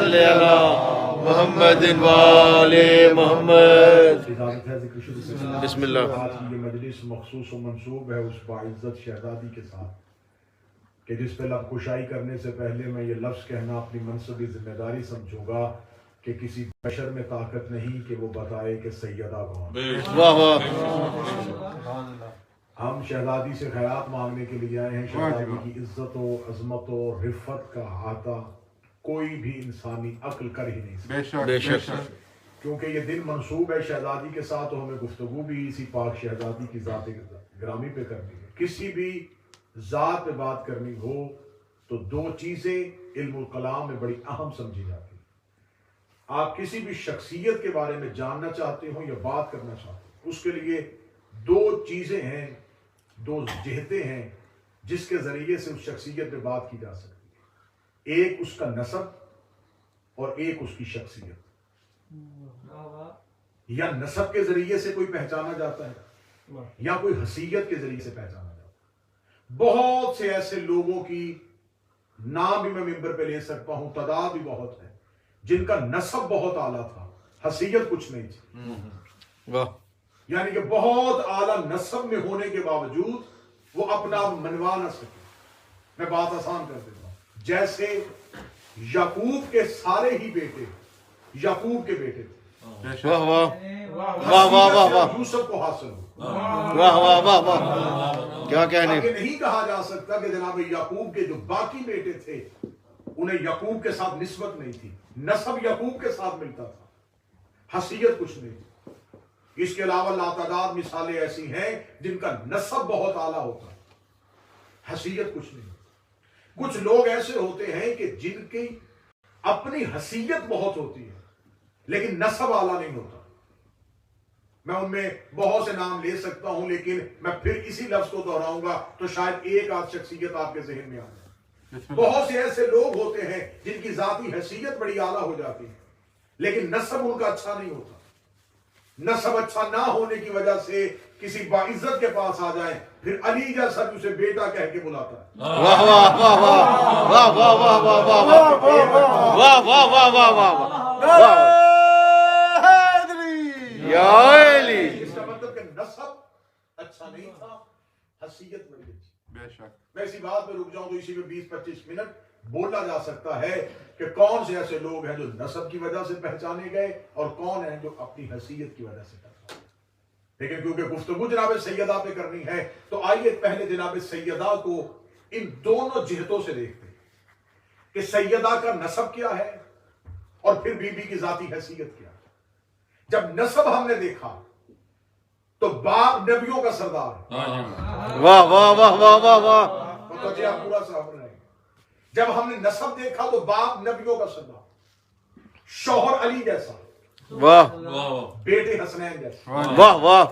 صلی علی محمد وآل محمد۔ بسم اللہ۔ آج کی یہ مجلس مخصوص و منسوب ہے اس باعزت شہزادی کے ساتھ کہ جس پہ لب کشائی کرنے سے پہلے میں یہ لفظ کہنا اپنی منصبی ذمہ داری سمجھوں گا کہ کسی بشر میں طاقت نہیں کہ وہ بتائے کہ سیدہ کون۔ واہ واہ۔ ہم شہزادی سے خیرات مانگنے کے لیے آئے ہیں۔ شہزادی کی عزت و عظمت و رفت کا احاطہ کوئی بھی انسانی عقل کر ہی نہیں سکتا، بے شک۔ کیونکہ یہ دن منسوب ہے شہزادی کے ساتھ، تو ہمیں گفتگو بھی اسی پاک شہزادی کی ذات گرامی پہ کرنی ہے۔ کسی بھی ذات پہ بات کرنی ہو تو دو چیزیں علم الکلام میں بڑی اہم سمجھی جاتی ہیں۔ آپ کسی بھی شخصیت کے بارے میں جاننا چاہتے ہو یا بات کرنا چاہتے ہو، اس کے لیے دو چیزیں ہیں، دو جہتیں ہیں جس کے ذریعے سے اس شخصیت پہ بات کی جا سکتی ہے۔ ایک اس کا نسب اور ایک اس کی شخصیت۔ یا نسب کے ذریعے سے کوئی پہچانا جاتا ہے یا کوئی حیثیت کے ذریعے سے پہچانا جاتا ہے۔ بہت سے ایسے لوگوں کی نام بھی میں ممبر پہ لے سکتا ہوں، تعداد بھی بہت ہے، جن کا نسب بہت اعلیٰ تھا، حیثیت کچھ نہیں تھی۔ واہ۔ یعنی کہ بہت اعلیٰ نسب میں ہونے کے باوجود وہ اپنا منوا نہ سکے۔ میں بات آسان کر دیتا ہوں، جیسے یعقوب کے سارے ہی بیٹے یعقوب کے بیٹے تھے، واہ واہ واہ واہ واہ واہ یوسف کو حاصل ہو۔ واہ واہ واہ واہ، کیا کہنے۔ یہ نہیں کہا جا سکتا کہ جناب یعقوب کے جو باقی بیٹے تھے انہیں یعقوب کے ساتھ نسبت نہیں تھی، نسب یعقوب کے ساتھ ملتا تھا، حیثیت کچھ نہیں تھی۔ اس کے علاوہ لاتعداد مثالیں ایسی ہیں جن کا نسب بہت اعلیٰ ہوتا ہے، حیثیت کچھ نہیں۔ کچھ لوگ ایسے ہوتے ہیں کہ جن کی اپنی حیثیت بہت ہوتی ہے لیکن نسب اعلیٰ نہیں ہوتا۔ میں ان میں بہت سے نام لے سکتا ہوں، لیکن میں پھر اسی لفظ کو دہراؤں گا تو شاید ایک آدھ شخصیت آپ کے ذہن میں آ جائے۔ بہت سے ایسے لوگ ہوتے ہیں جن کی ذاتی حیثیت بڑی اعلیٰ ہو جاتی ہے لیکن نسب ان کا اچھا نہیں ہوتا۔ نسب اچھا نہ ہونے کی وجہ سے کسی باعزت کے پاس آ جائیں، پھر علی جیسا اسے بیٹا کہہ کے بلاتا ہے۔ واہ واہ واہ واہ واہ واہ واہ واہ واہ واہ واہ واہ واہ واہ واہ، یا علی۔ اس کا مطلب کہ نسب اچھا نہیں تھا، حیثیت بڑی اچھی۔ بے شک۔ میں اسی بات پہ رک جاؤں تو اسی میں 20-25 منٹ بولا جا سکتا ہے کہ کون سے ایسے لوگ ہیں جو نسب کی وجہ سے پہچانے گئے اور کون ہیں جو اپنی حیثیت کی وجہ سے پہچانے۔ لیکن کیونکہ گفتگو جناب سیدہ پہ کرنی ہے تو آئیے پہلے جناب سیدہ کو ان دونوں جہتوں سے دیکھتے ہیں کہ سیدہ کا نسب کیا ہے اور پھر بی بی کی ذاتی حیثیت کیا ہے۔ جب نسب ہم نے دیکھا تو باپ نبیوں کا سردار ہے۔ واہ واہ واہ واہ واہ واہ، متوجہ آپ پورا صاحب رہے ہیں۔ جب ہم نے نسب دیکھا تو باپ نبیوں کا سردار، شوہر علی جیسا، واہ بیٹے حسنین جیسا۔ واہ واہ،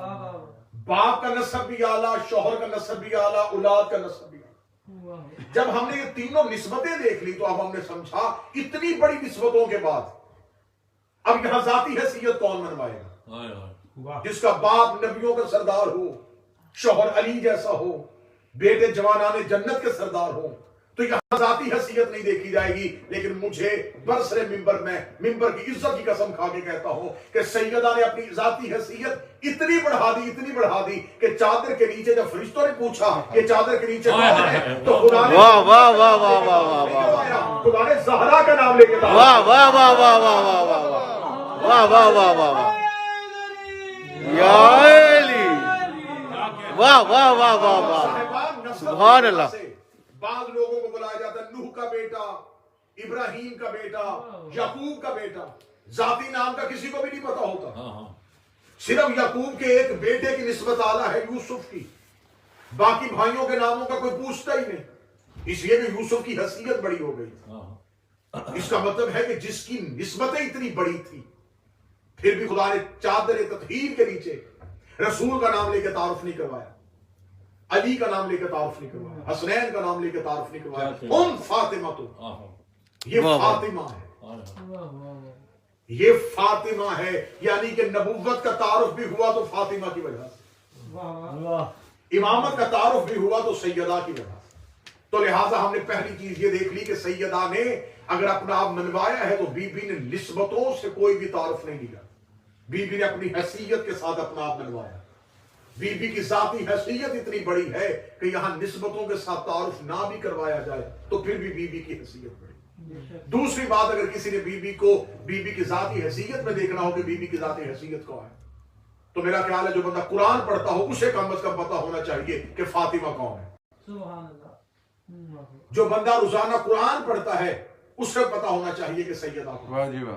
باپ کا نسب بھی اعلیٰ، شوہر کا نسب بھی اعلیٰ، اولاد کا نسب بھی اعلیٰ۔ جب ہم نے یہ تینوں نسبتیں دیکھ لی تو اب ہم نے سمجھا اتنی بڑی نسبتوں کے بعد اب یہاں ذاتی حیثیت کون منوائے گا؟ جس کا باپ نبیوں کا سردار ہو، شوہر علی جیسا ہو، بیٹے جوانان جنت کے سردار ہو، تو یہاں ذاتی حیثیت نہیں دیکھی جائے گی۔ لیکن مجھے برسر ممبر میں ممبر کی عزت کی قسم کھا کے کہتا ہوں کہ سیدہ نے اپنی ذاتی حیثیت اتنی بڑھا دی کہ چادر کے نیچے جب فرشتوں نے پوچھا کہ چادر کے نیچے کون ہے تو خدا نے واہ واہ واہ واہ واہ واہ واہ، خدا نے زہرا کا نام لے کے کہا۔ واہ واہ واہ واہ واہ واہ واہ واہ واہ واہ واہ واہ، یا علی، واہ واہ واہ واہ واہ، سبحان اللہ۔ بعض لوگوں کو بلایا جاتا ہے نوح کا بیٹا، ابراہیم کا بیٹا، یعقوب کا بیٹا، ذاتی نام کا کسی کو بھی نہیں پتا ہوتا۔ صرف یعقوب کے ایک بیٹے کی نسبت اعلیٰ ہے، یوسف کی، باقی بھائیوں کے ناموں کا کوئی پوچھتا ہی نہیں، اس لیے کہ یوسف کی حیثیت بڑی ہو گئی۔ اس کا مطلب ہے کہ جس کی نسبتیں اتنی بڑی تھی پھر بھی خدا نے چادر تطہیر کے نیچے رسول کا نام لے کے تعارف نہیں کروایا، علی کا نام لے کے تعارف نہیں کروایا، حسنین کا نام لے کے تعارف نہیں کروایا۔ فاطمہ تو یہ فاطمہ ہے، یہ فاطمہ ہے، یعنی کہ نبوت کا تعارف بھی ہوا تو فاطمہ کی وجہ سے، امامت کا تعارف بھی ہوا تو سیدہ کی وجہ سے۔ تو لہٰذا ہم نے پہلی چیز یہ دیکھ لی کہ سیدہ نے اگر اپنا آپ منوایا ہے تو بی بی نے نسبتوں سے کوئی بھی تعارف نہیں لیا، بی بی نے اپنی حیثیت کے ساتھ اپنا آپ منوایا۔ بی بی کی ذاتی حیثیت اتنی بڑی ہے کہ یہاں نسبتوں کے ساتھ تعارف نہ بھی کروایا جائے تو پھر بھی بی بی کی حیثیت بڑی۔ دوسری بات، اگر کسی نے بی بی کو بی بی کی ذاتی حیثیت میں دیکھنا ہو کہ بی بی کی ذاتی حیثیت کیا ہے، تو میرا خیال ہے جو بندہ قرآن پڑھتا ہو اسے کم از کم پتہ ہونا چاہیے کہ فاطمہ کون ہے۔ سبحان اللہ۔ جو بندہ روزانہ قرآن پڑھتا ہے اس سے پتہ ہونا چاہیے کہ سیدہ کون ہے۔ واہ جی واہ۔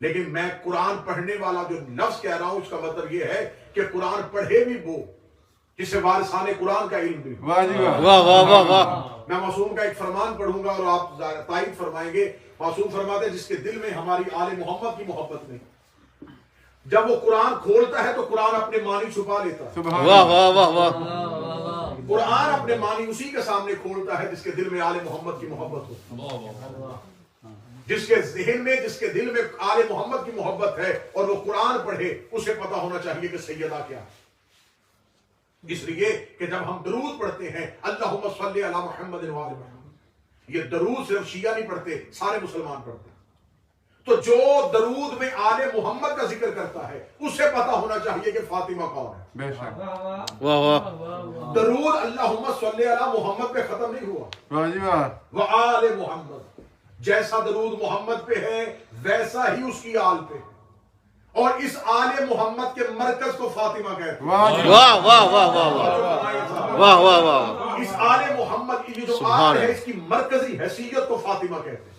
لیکن میں قرآن پڑھنے والا جو لفظ کہہ رہا ہوں اس کا مطلب یہ ہے کہ قرآن پڑھے بھی وہ جسے وارثان قرآن کا علم بھی۔ واہ جی واہ۔ واہ واہ واہ واہ۔ میں معصوم کا ایک فرمان پڑھوں گا اور آپ تائید فرمائیں گے۔ معصوم فرماتے ہیں جس کے دل میں ہماری آل محمد کی محبت نہیں، جب وہ قرآن کھولتا ہے تو قرآن اپنے معنی چھپا لیتا ہے۔ سبحان واہ اللہ۔ واہ واہ واہ۔ قرآن اپنے معنی اسی کے سامنے کھولتا ہے جس کے دل میں آل محمد کی محبت ہو، جس کے ذہن میں جس کے دل میں آل محمد کی محبت ہے اور وہ قرآن پڑھے اسے پتہ ہونا چاہیے کہ سیدہ کیا ہے۔ اس لیے کہ جب ہم درود پڑھتے ہیں اللہم صلی علی محمد و آل محمد، یہ درود صرف شیعہ نہیں پڑھتے، سارے مسلمان پڑھتے ہیں، تو جو درود میں آل محمد کا ذکر کرتا ہے اسے پتہ ہونا چاہیے کہ فاطمہ کون ہے۔ بے شک۔ واہ واہ۔ درود اللہم صلی علی محمد پہ ختم نہیں ہوا، واہ جی واہ۔ وآل محمد، جیسا درود محمد پہ ہے ویسا ہی اس کی آل پہ ہے، اور اس آل محمد کے مرکز کو فاطمہ کہتے ہیں۔ واہ جی واہ واہ واہ واہ واہ واہ واہ واہ۔ اس آل محمد کی جو آل ہے اس کی مرکزی حیثیت کو فاطمہ کہتے ہیں۔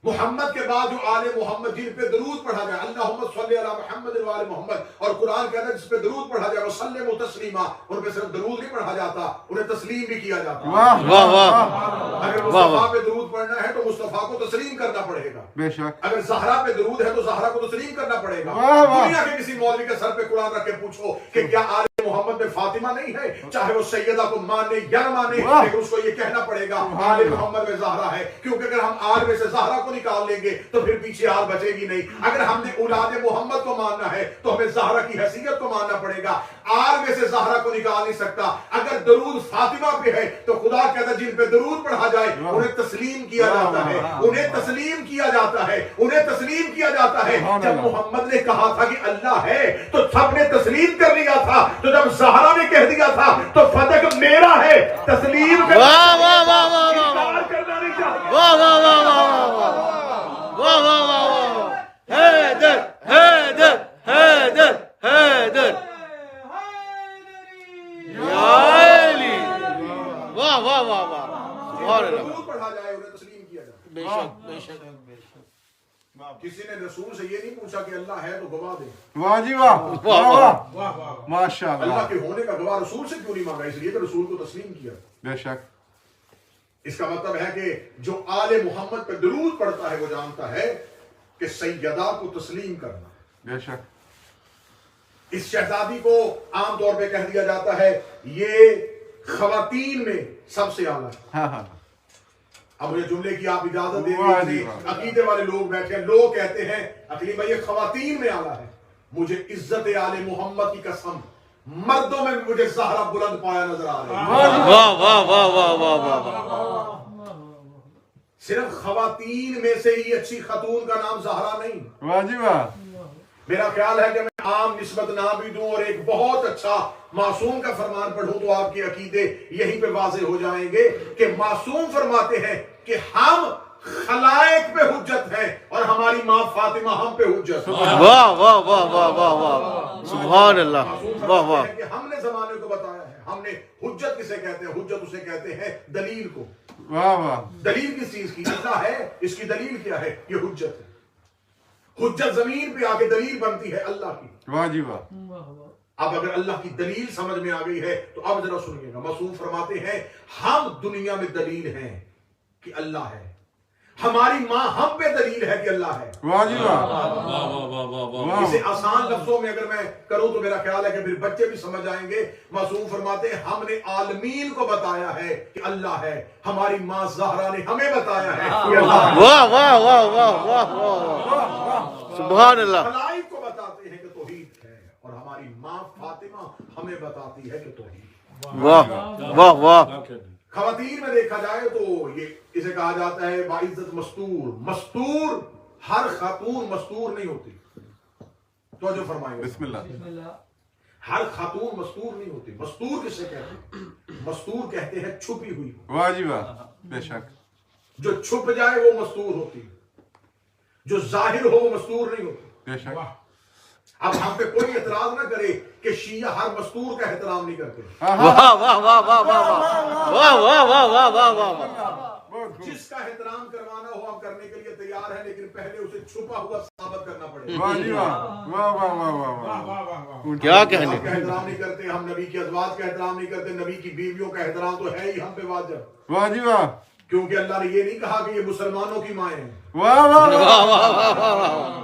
محمد کے بعد جو آل محمد جن پہ درود پڑھا جائے اللہم صلی علی محمد و آل محمد، اور قرآن کہتا ہے جس پہ درود پڑھا جائے وسلم تسلیما، ان پہ صرف درود نہیں پڑھا جاتا، انہیں تسلیم بھی کیا جاتا۔ واہ واہ واہ۔ اگر مصطفیٰ پہ درود پڑھنا ہے تو مصطفیٰ کو تسلیم کرنا پڑے گا، بے شک۔ اگر زہرا پہ درود ہے تو زہرا کو تسلیم کرنا پڑے گا۔ واہ واہ۔ دنیا کے کسی مولوی کے سر پہ قرآن رکھ کے پوچھو کہ کیا آل محمد میں فاطمہ نہیں ہے، چاہے وہ سیدہ کو مانے یا نہ مانے، لیکن اس کو یہ کہنا پڑے گا آل محمد میں زہرا ہے، کیونکہ اگر ہم آل میں سے زہرا کو نکال لیں گے تو پھر پیچھے آل بچے گی نہیں۔ اگر ہم نے اولاد محمد کو ماننا ہے تو ہمیں زہرا کی حیثیت کو ماننا پڑے گا، آل میں سے زہرا کو نکال نہیں سکتا۔ اگر درود فاطمہ پہ ہے تو خدا کہتا ہے جن پہ درود پڑھا جائے انہیں تسلیم کیا جاتا ہے، انہیں تسلیم کیا جاتا ہے، انہیں تسلیم کیا جاتا ہے۔ جب محمد نے کہا تھا کہ اللہ ہے تو سب نے تسلیم کر لیا تھا، تو جب زہرا نے کہہ دیا تھا تو فتح میرا ہے، تسلیم واہ واہ واہ واہ واہ۔ انکار کرنا نہیں چاہیے۔ واہ واہ واہ واہ واہ واہ واہ واہ واہ۔ حیدر حیدر حیدر حیدر یا علی۔ واہ واہ واہ واہ۔ سبحان اللہ۔ درود پڑھا جائے انہیں تسلیم کیا جائے۔ بے شک بے شک۔ کسی نے رسول سے یہ نہیں پوچھا کہ اللہ ہے تو گواہ دے، واہ جی واہ۔ واہ واہ۔ ماشاء اللہ اللہ۔ کے ہونے کا گواہ رسول سے کیوں نہیں مانگا؟ اس لیے کہ رسول کو تسلیم کیا۔ بے شک۔ اس کا مطلب ہے کہ جو آل محمد پہ درود پڑھتا ہے وہ جانتا ہے کہ سیدہ کو تسلیم کرنا۔ بے شک۔ اس شہزادی کو عام طور پہ کہہ دیا جاتا ہے یہ خواتین میں سب سے اعلیٰ ہے۔ ہاں ہاں۔ اب یہ جملے کی آپ اجازت دیں واہ جی گے، واہ۔ عقیدے والے لوگ بیٹھے ہیں، لوگ کہتے ہیں عقیلی بھائی یہ خواتین میں اعلیٰ ہے، مجھے عزت آل محمد کی قسم مردوں میں مجھے زہرا بلند پایا نظر آ رہا ہے۔ واہ واہ واہ واہ واہ واہ۔ صرف خواتین میں سے ہی اچھی خاتون کا نام زہرا نہیں۔ واہ جی واہ۔ میرا خیال ہے کہ میں عام نسبت نہ بھی دوں اور ایک بہت اچھا معصوم کا فرمان پڑھوں تو آپ کے عقیدے یہیں پہ واضح ہو جائیں گے کہ معصوم فرماتے ہیں کہ ہم خلائق پہ حجت ہیں اور ہماری ماں فاطمہ ہم پہ حجت ہے۔ واہ واہ واہ واہ واہ واہ۔ سبحان اللہ۔ معصوم واہ فرماتے واہ۔ ہیں کہ ہم نے زمانے کو بتایا ہے، ہم نے حجت کسے کہتے ہیں؟ حجت اسے کہتے ہیں دلیل کو۔ واہ واہ۔ دلیل کس چیز کی؟ اللہ ہے، اس کی دلیل کیا ہے؟ یہ حجت ہے۔ حجت زمین پہ آ کے دلیل بنتی ہے اللہ کی۔ واہ جی واہ۔ اب اگر اللہ کی دلیل سمجھ میں آ گئی ہے تو اب ذرا سنیے گا، معصوم فرماتے ہیں ہم دنیا میں دلیل ہیں کہ اللہ ہے، ہماری ماں ہم پہ دلیل ہے کہ اللہ ہے۔ واہ جی واہ۔ اسے آسان لفظوں میں اگر میں کروں تو میرا خیال ہے کہ پھر بچے بھی سمجھ آئیں گے۔ معصوم فرماتے ہیں ہم نے عالمین کو بتایا ہے کہ اللہ ہے، ہماری ماں زہرا نے ہمیں بتایا ہے کہ اللہ ہے۔ واہ واہ واہ واہ واہ واہ۔ سبحان اللہ۔ خلائق کو بتاتے ہیں کہ توحید ہے اور ہماری ماں فاطمہ ہمیں بتاتی ہے کہ توحید ہے۔ واہ واہ واہ۔ خواتین میں دیکھا جائے تو یہ اسے کہا جاتا ہے باعزت مستور. مستور، ہر خاتون مستور نہیں ہوتی. تو جو فرمائیں گے بسم اللہ. بسم اللہ. ہر خاتون مستور نہیں ہوتی. مستور کس سے کہتے ہیں؟ مستور کہتے ہیں چھپی ہوئی. واہ جی واہ. بے شک. جو چھپ جائے وہ مستور ہوتی، جو ظاہر ہو وہ مستور نہیں ہوتی. بے شک. اب ہم پہ کوئی اعتراض نہ کرے کہ شیعہ ہر مستور کا احترام نہیں کرتے. واہ واہ واہ واہ واہ واہ واہ واہ واہ واہ واہ واہ واہ. جس کا احترام کروانا ہو ہم کرنے کے لیے تیار ہیں، لیکن پہلے اسے چھپا ہوا ثابت کرنا پڑے. واہ جی واہ. واہ واہ واہ واہ. کیا ہم کہنے. کا احترام نہیں کرتے، ہم نبی کی ازواج کا احترام نہیں کرتے. نبی کی بیویوں کا احترام تو ہے ہی ہم پہ واجب، واہ جی واہ. کیونکہ اللہ نے یہ نہیں کہا کہ یہ مسلمانوں کی مائیں ہیں. واہ واہ واہ. واہ واہ واہ واہ واہ.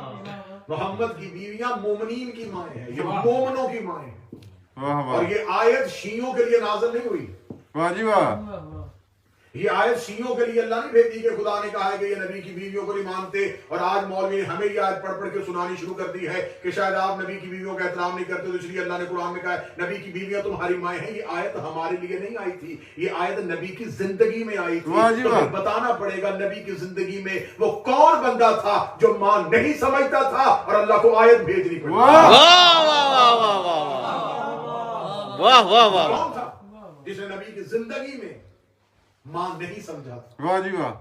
محمد کی بیویاں مومنین کی مائیں ہیں، یہ مومنوں کی مائیں ہیں. واہ اور واہ. یہ آیت شیعوں کے لیے نازل نہیں ہوئی. واہ جی واہ. یہ آیت شیعوں کے لیے اللہ نہیں بھیجی کہ خدا نے کہا ہے کہ یہ نبی کی بیویوں کو نہیں مانتے، اور آج مولوی نے ہمیں یہ آیت پڑھ پڑھ کے سنانی شروع کر دی ہے کہ شاید آپ نبی کی بیویوں کا احترام نہیں کرتے، تو اس لیے اللہ نے قرآن میں کہا ہے نبی کی بیویاں تمہاری مائیں ہیں. یہ آیت ہمارے لیے نہیں آئی تھی، یہ آیت نبی کی زندگی میں آئی تھی. واہ جی تو واہ. پھر بتانا پڑے گا نبی کی زندگی میں وہ کون بندہ تھا جو ماں نہیں سمجھتا تھا اور اللہ کو آیت بھیجنی پڑی. واہ. واہ واہ واہ واہ واہ واہ واہ. کون تھا جس نے نبی کی زندگی میں ماں نہیں سمجھا تھا؟ واہ جی واہ.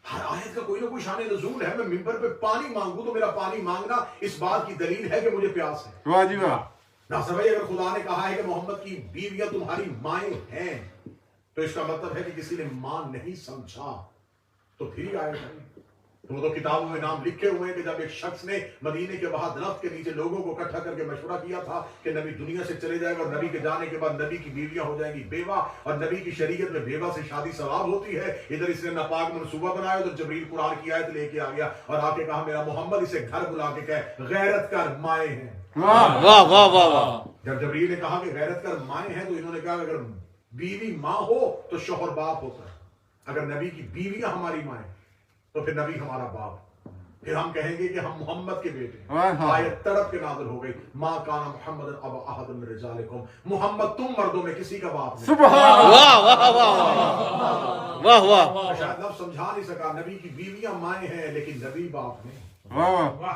ہر آیت کا کوئی نہ کوئی شان نزول ہے. میں ممبر پہ پانی مانگوں تو میرا پانی مانگنا اس بات کی دلیل ہے کہ مجھے پیاس ہے. واہ جی واہ. ناصر بھائی، اگر خدا نے کہا ہے کہ محمد کی بیویاں تمہاری مائیں ہیں تو اس کا مطلب ہے کہ کسی نے ماں نہیں سمجھا تو پھر ہی آئے گا. تو وہ تو کتابوں میں نام لکھے ہوئے ہیں کہ جب ایک شخص نے مدینے کے باہر درخت کے نیچے لوگوں کو اکٹھا کر کے مشورہ کیا تھا کہ نبی دنیا سے چلے جائے گا اور نبی کے جانے کے بعد نبی کی بیویاں ہو جائیں گی بیوہ، اور نبی کی شریعت میں بیوہ سے شادی ثواب ہوتی ہے. ادھر اس نے ناپاک منصوبہ بنایا تو جبریل قرآن کی آیت لے کے آ گیا اور آ کے کہا میرا محمد اسے گھر بلا کے کہے غیرت کر مائیں ہیں. واہ واہ واہ واہ واہ. جب جبریل نے کہا کہ غیرت کر مائیں ہیں تو انہوں نے کہا کہ اگر بیوی ماں ہو تو شوہر باپ ہوتا ہے. اگر نبی کی بیویاں ہماری مائیں تو پھر نبی ہمارا باپ. پھر ہم کہیں گے کہ ہم محمد کے بیٹے ہیں. آیت تڑپ کے نازل ہو گئی ما کان محمد ابا احد من رجالکم. محمد تم مردوں میں کسی کا باپ نہیں. سبحان اللہ. واہ واہ واہ واہ واہ. میں شاید لفظ سمجھا نہیں سکا. نبی کی بیویاں مائیں ہیں لیکن نبی باپ نہیں. واہ واہ.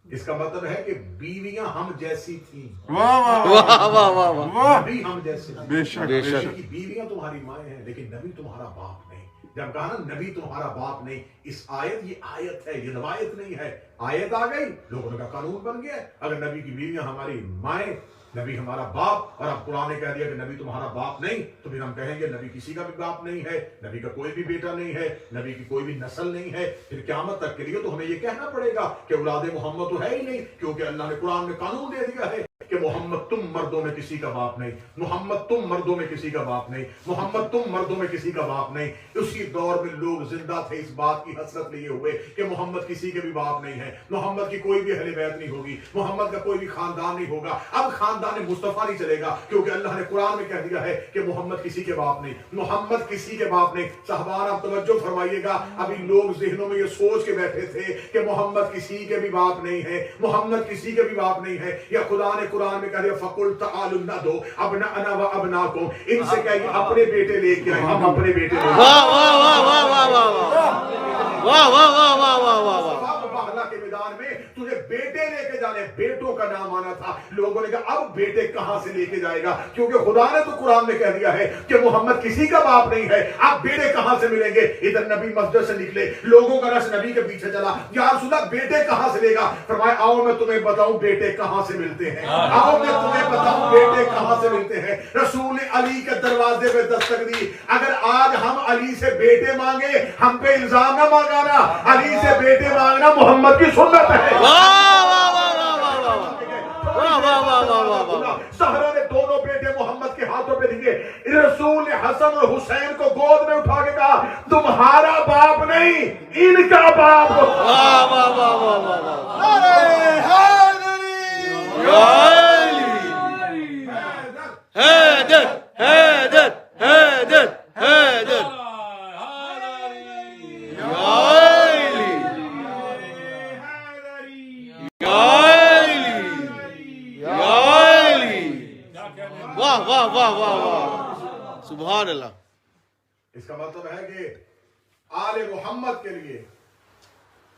اس کا مطلب ہے کہ بیویاں ہم جیسی تھیں، واہ واہ. واہ واہ واہ واہ. واہ. نبی ہم جیسے تھے. بے شک. بے نبی شک. کی بیویاں تمہاری مائیں ہیں لیکن نبی تمہارا باپ نہیں. جب کہا نا نبی تمہارا باپ نہیں، اس آیت، یہ آیت ہے، یہ روایت نہیں ہے. آیت آ گئی، لوگوں نے کہا قانون بن گیا. اگر نبی کی بیویاں ہماری مائیں، نبی ہمارا باپ، اور اب قرآن نے کہہ دیا کہ نبی تمہارا باپ نہیں، تو پھر ہم کہیں گے نبی کسی کا بھی باپ نہیں ہے، نبی کا کوئی بھی بیٹا نہیں ہے، نبی کی کوئی بھی نسل نہیں ہے. پھر قیامت تک کے لیے تو ہمیں یہ کہنا پڑے گا کہ اولاد محمد تو ہے ہی نہیں، کیونکہ اللہ نے قرآن میں قانون دے دیا ہے کہ محمد تم مردوں میں کسی کا باپ نہیں. محمد تم مردوں میں کسی کا باپ نہیں. محمد تم مردوں میں کسی کا باپ نہیں. اسی دور میں لوگ زندہ تھے اس بات کی حسرت لیے ہوئے کہ محمد کسی کے بھی باپ نہیں ہے. محمد کی کوئی بھی اہل بیت نہیں ہوگی. محمد کا کوئی بھی خاندان نہیں ہوگا. اب خاندان مصطفیٰ نہیں چلے گا کیونکہ اللہ نے قرآن میں کہہ دیا ہے کہ محمد کسی کے باپ نہیں. محمد کسی کے باپ نہیں. صاحبان آپ توجہ فرمائیے گا. ابھی لوگ ذہنوں میں یہ سوچ کے بیٹھے تھے کہ محمد کسی کے بھی باپ نہیں ہے، محمد کسی کے بھی باپ نہیں ہے. یا خدا نے قرآن میں کہہ دیا فَقُلْ تَعَالُوا نَدْعُوا أَبْنَاءَنَا وَأَبْنَاءَكُمْ. ان سے کہیے اپنے بیٹے لے کے آئے، ہم اپنے بیٹے لے کے آئے. واہ واہ واہ واہ واہ واہ واہ واہ واہ واہ واہ واہ واہ. بہلا کے میدان میں تجھے بیٹے لے کے جانے، بیٹوں کا نام آنا تھا. لوگوں نے کہا اب بیٹے کہاں سے لے کے جائے گا، کیونکہ خدا نے تو قرآن میں کہہ دیا ہے کہ محمد کسی کا باپ نہیں ہے. اب بیٹے کہاں سے ملیں گے؟ ادھر نبی مسجد سے نکلے، لوگوں کا رش نبی کے پیچھے چلا. یا رسول اللہ بیٹے کہاں سے لے گا؟ فرمایا آؤ میں تمہیں بتاؤں بیٹے کہاں سے ملتے ہیں. آؤ میں تمہیں بتاؤں بیٹے کہاں سے ملتے ہیں. رسول نے علی کے دروازے پہ دستک دی. اگر آج ہم علی سے بیٹے مانگے، ہم پہ الزام نہ مانگانا، علی سے بیٹے مانگنا محمد کی سنت ہے. سہرا نے دونوں بیٹے محمد کے ہاتھوں پہ دیے. رسول نے حسن اور حسین کو گود میں اٹھا کے کہا تمہارا باپ نہیں، ان کا باپ. حیدر حیدر حیدر حیدر واہ واہ واہ واہ واہ. سبحان اللہ. اس کا مطلب ہے کہ آل محمد کے لیے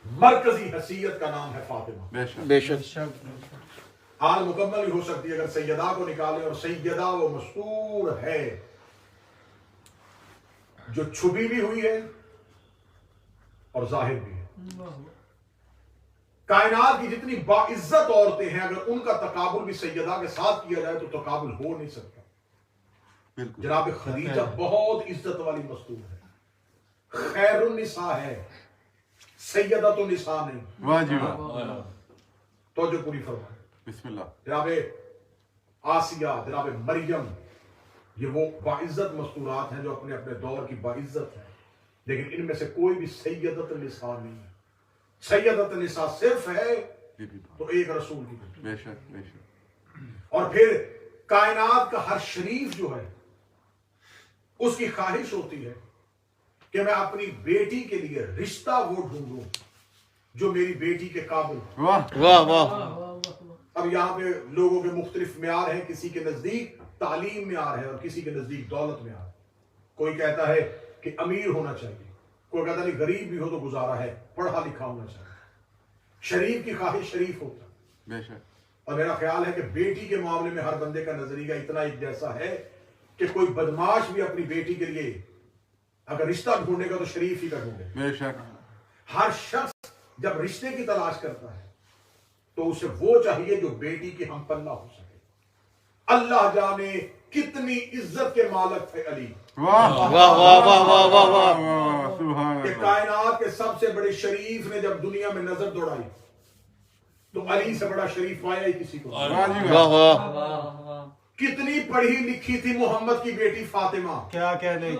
مرکزی حیثیت کا نام ہے فاطمہ. بے شک. بے شک. آل مکمل ہی ہو سکتی ہے اگر سیدہ کو نکالیں، اور سیدہ وہ مستور ہے جو چھپی بھی ہوئی ہے اور ظاہر بھی ہے. کائنات کی جتنی باعزت عورتیں ہیں اگر ان کا تقابل بھی سیدہ کے ساتھ کیا جائے تو تقابل ہو نہیں سکتا. بالکل. جناب خدیجہ بہت عزت والی مستور ہے، خیر النساء ہے، سیدۃ النساء نہیں. واہ جی واہ. توجہ پوری فرمائیں. بسم اللہ. جناب آسیہ، جناب مریم، یہ وہ باعزت مستورات ہیں جو اپنے اپنے دور کی باعزت ہیں، لیکن ان میں سے کوئی بھی سیدۃ النساء نہیں ہے. سیدۃ النساء صرف ہے تو ایک رسول کی بیٹی. بے شک. بے شک. اور پھر کائنات کا ہر شریف جو ہے اس کی خواہش ہوتی ہے کہ میں اپنی بیٹی کے لیے رشتہ وہ ڈھونڈوں جو میری بیٹی کے قابل ہو. واہ. واہ واہ. اب یہاں پہ لوگوں کے مختلف معیار ہیں، کسی کے نزدیک تعلیم معیار ہے اور کسی کے نزدیک دولت معیار. کوئی کہتا ہے کہ امیر ہونا چاہیے، کوئی کہتا ہے غریب بھی ہو تو گزارا ہے، پڑھا لکھا ہونا چاہیے. شریف کی خواہش شریف ہوتا ہے. بے شک. اور میرا خیال ہے کہ بیٹی کے معاملے میں ہر بندے کا نظریہ اتنا ایک جیسا ہے کہ کوئی بدماش بھی اپنی بیٹی کے لیے اگر رشتہ ڈھونڈے گا تو شریف ہی کا ڈھونڈے. بے شک. ہر شخص جب رشتے کی تلاش کرتا ہے تو اسے وہ چاہیے جو بیٹی کی ہم پنہ ہو سکے. اللہ جانے کتنی عزت کے مالک تھے علی. واہ. واہ واہ واہ واہ واہ واہ. واہ. سبحان کہ اللہ. کائنات کے سب سے بڑے شریف نے جب دنیا میں نظر دوڑائی تو علی سے بڑا شریف پایا ہی کسی کو. واہ جی واہ واہ. واہ. کتنی پڑھی لکھی تھی محمد کی بیٹی فاطمہ کیا کہنے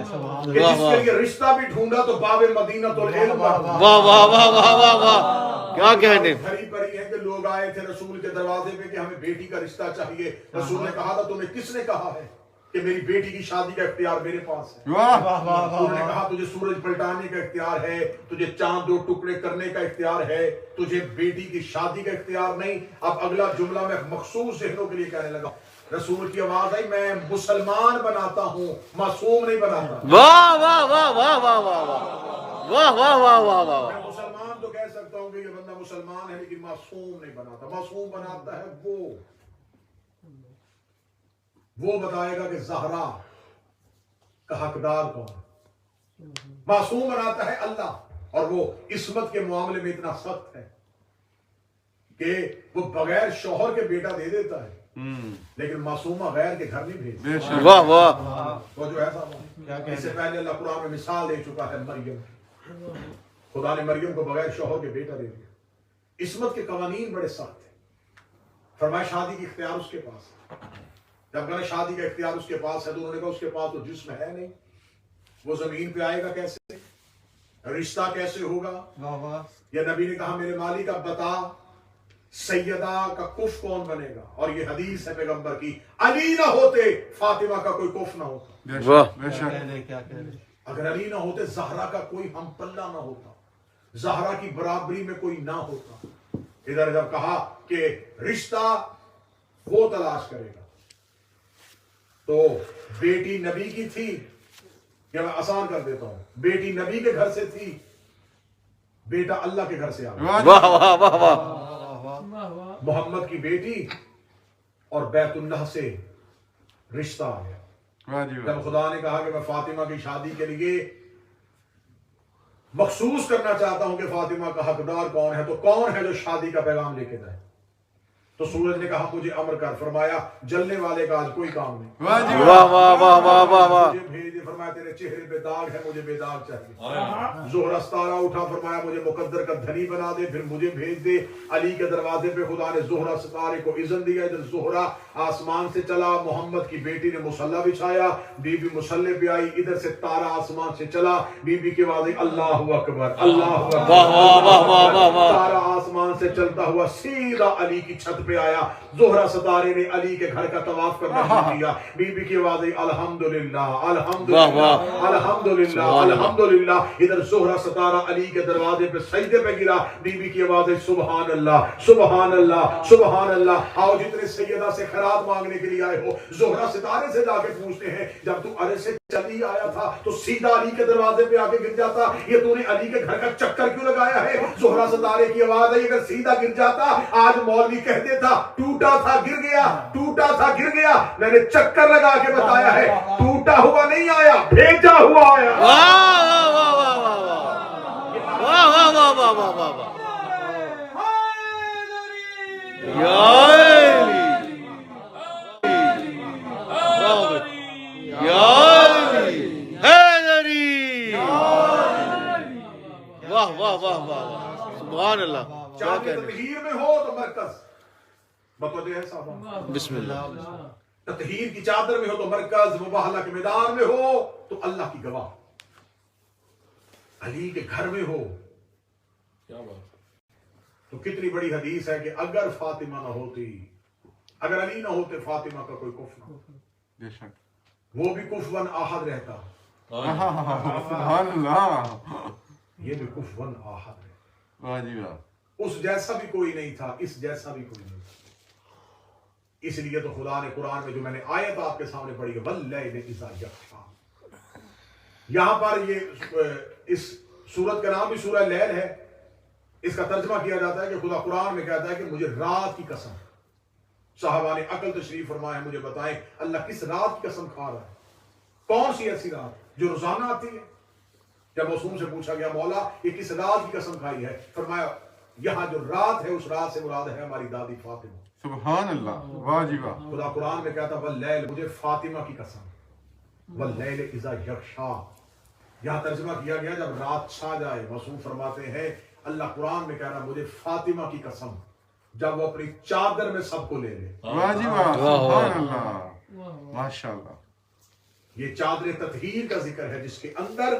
سبحان کہ جس کے لیے رشتہ بھی ڈھونڈا تو باب مدینہ تو العلم. واہ واہ واہ واہ واہ واہ. کیا کہنے. بھری پڑی ہے کہ لوگ آئے تھے رسول کے دروازے پہ کہ ہمیں بیٹی کا رشتہ چاہیے. رسول نے کہا تھا تمہیں کس نے کہا ہے کہ میری بیٹی کی شادی کا اختیار میرے پاس ہے. واہ. انہوں نے کہا تجھے سورج پلٹانے کا اختیار ہے، تجھے چاند دو ٹکڑے کرنے کا اختیار ہے، تجھے بیٹی کی شادی کا اختیار نہیں. اب اگلا جملہ میں مخصوص ذہنوں کے لیے کہنے لگا. رسول کی آواز آئی میں مسلمان بناتا ہوں، معصوم نہیں بناتا. واہ واہ واہ واہ واہ واہ واہ. واہ واہ واہ واہ واہ. میں مسلمان تو کہہ سکتا ہوں کہ یہ بندہ مسلمان ہے لیکن معصوم نہیں بناتا. معصوم بناتا ہے وہ بتائے گا کہ زہرا کا حقدار کون ہے. معصوم بناتا ہے اللہ، اور وہ عصمت کے معاملے میں اتنا سخت ہے کہ وہ بغیر شوہر کے بیٹا دے دیتا ہے لیکن معصومہ غیر کے گھر نہیں بھیجتا. بے شک. واہ واہ. وہ جو ایسا اس سے پہلے اللہ قرآن میں مثال دے چکا ہے مریم. خدا نے مریم کو بغیر شوہر کے بیٹا دے دیا. عصمت کے قوانین بڑے سخت ہیں. فرمایا شادی کی اختیار اس کے پاس ہے. جب کہا شادی کا اختیار اس کے پاس ہے تو انہوں نے کہا اس کے پاس تو جسم ہے نہیں، وہ زمین پہ آئے گا کیسے، رشتہ کیسے ہوگا. یا نبی نے کہا میرے مالک اب بتا سیدہ کا کف کون بنے گا. اور یہ حدیث ہے پیغمبر کی، علی نہ ہوتے فاطمہ کا کوئی کف نہ ہوتا. بے واہ. شک. بے شک. کیا کہنے. اگر علی نہ ہوتے زہرا کا کوئی ہم پلہ نہ ہوتا، زہرا کی برابری میں کوئی نہ ہوتا. ادھر جب کہا کہ رشتہ وہ تلاش کرے گا تو بیٹی نبی کی تھی، یا میں آسان کر دیتا ہوں، بیٹی نبی کے گھر سے تھی، بیٹا اللہ کے گھر سے آ گیا. واہ واہ واہ واہ. محمد کی بیٹی اور بیت اللہ سے رشتہ آ گیا. واہ جی واہ. جب خدا نے کہا کہ میں فاطمہ کی شادی کے لیے مخصوص کرنا چاہتا ہوں کہ فاطمہ کا حقدار کون ہے تو کون ہے جو شادی کا پیغام لے کے جائے، تو سورج نے کہا مجھے امر کر. فرمایا جلنے والے کا آج کوئی کام نہیں. واہ جی واہ واہ واہ واہ واہ واہ. مجھے بھیج دے. فرمایا تیرے چہرے پہ داغ ہے، مجھے بے داغ چاہیے. زہرا ستارہ اٹھا، فرمایا مجھے مقدر کا دھنی بنا دے، پھر مجھے بھیج دے. علی کے دروازے پہ خدا نے زہرا ستارے کو اذن دیا. ادھر زہرا آسمان سے چلا، محمد کی بیٹی نے مصلی بچھایا، بی بی مصلی پہ آئی. ادھر سے تارا آسمان سے چلا، بی بی کی آواز آئی اللہ اکبر اللہ اکبر. واہ واہ واہ واہ واہ واہ. تارا آسمان سے چلتا ہوا سیدھا علی کی چھت پہ آیا. زہرا ستارے نے علی کے گھر کا طواف کرنا شروع کیا. بی بی کی آواز آئی الحمدللہ الحمدللہ الحمدللہ الحمدللہ. ادھر زہرا ستارہ علی کے دروازے پہ سجدے پہ گرا. بی بی کی آواز آئی سبحان اللہ سبحان اللہ سبحان اللہ. آؤ جتنے سیدہ سے خیرات مانگنے کے لیے آئے ہو, زہرا ستارے سے جا کے پوچھتے ہیں جب تو عرش سے چلی آیا تھا تو سیدھا علی کے دروازے پہ آ کے گر جاتا, یہ تو نے علی کے گھر کا چکر کیوں لگایا ہے؟ زہرا ستارے کی آواز ہے اگر سیدھا گر جاتا آج مولوی کہہ دیتا ٹوٹا تھا گر گیا ٹوٹا تھا گر گیا. میں نے چکر لگا کے بتایا ہے ٹوٹا ہوا نہیں آیا, بھیجا ہوا آیا. واہ واہ واہ واہ واہ واہ واہ واہ واہ واہ واہ. یا علی یا علی حیدری. واہ واہ واہ واہ سبحان اللہ. چاہے تطہیر میں ہو تو مرکز متوجہ ہے صاحب, بسم اللہ. تطہیر کی چادر میں ہو تو مرکز, مباہلہ کے میدان میں ہو تو اللہ کی گواہ, علی کے گھر میں ہو تو کتنی بڑی حدیث ہے کہ اگر فاطمہ نہ ہوتی, اگر علی نہ ہوتے فاطمہ کا کوئی کف نہ ہوتا, بے شک. وہ بھی کفون احد رہتا, سبحان اللہ. یہ بھی کفون احد ہے. واہ جی واہ. اس جیسا بھی کوئی نہیں تھا, اس جیسا بھی کوئی نہیں تھا. اس لیے تو خدا نے قرآن میں جو میں نے آیت آپ کے سامنے پڑھی ہے واللیل اذا یغشی, یہاں پر یہ اس سورت کا نام بھی سورہ لیل ہے. اس کا ترجمہ کیا جاتا ہے کہ خدا قرآن میں کہتا ہے کہ مجھے رات کی قسم. صحابہ نے عقل تشریف فرمائے مجھے بتائیں اللہ کس رات کی قسم کھا رہا ہے, کون سی ایسی رات جو روزانہ آتی ہے؟ جب موسوم سے پوچھا گیا مولا یہ کس رات کی قسم کھائی ہے, فرمایا یہاں جو رات ہے اس رات سے مراد ہے ہماری دادی فاطمہ. سبحان اللہ. واہ جی واہ. خدا قرآن میں کہتا واللیل, مجھے فاطمہ کی قسم, واللیل اذا یغشی. یہاں ترجمہ کیا گیا جب رات چھا جائے. موسوم فرماتے ہیں اللہ قرآن میں کہہ رہا مجھے فاطمہ کی قسم جب وہ اپنی چادر میں سب کو لے لے. واہ جی واہ. سبحان اللہ. ماشاء اللہ. یہ چادر تطہیر کا ذکر ہے جس کے اندر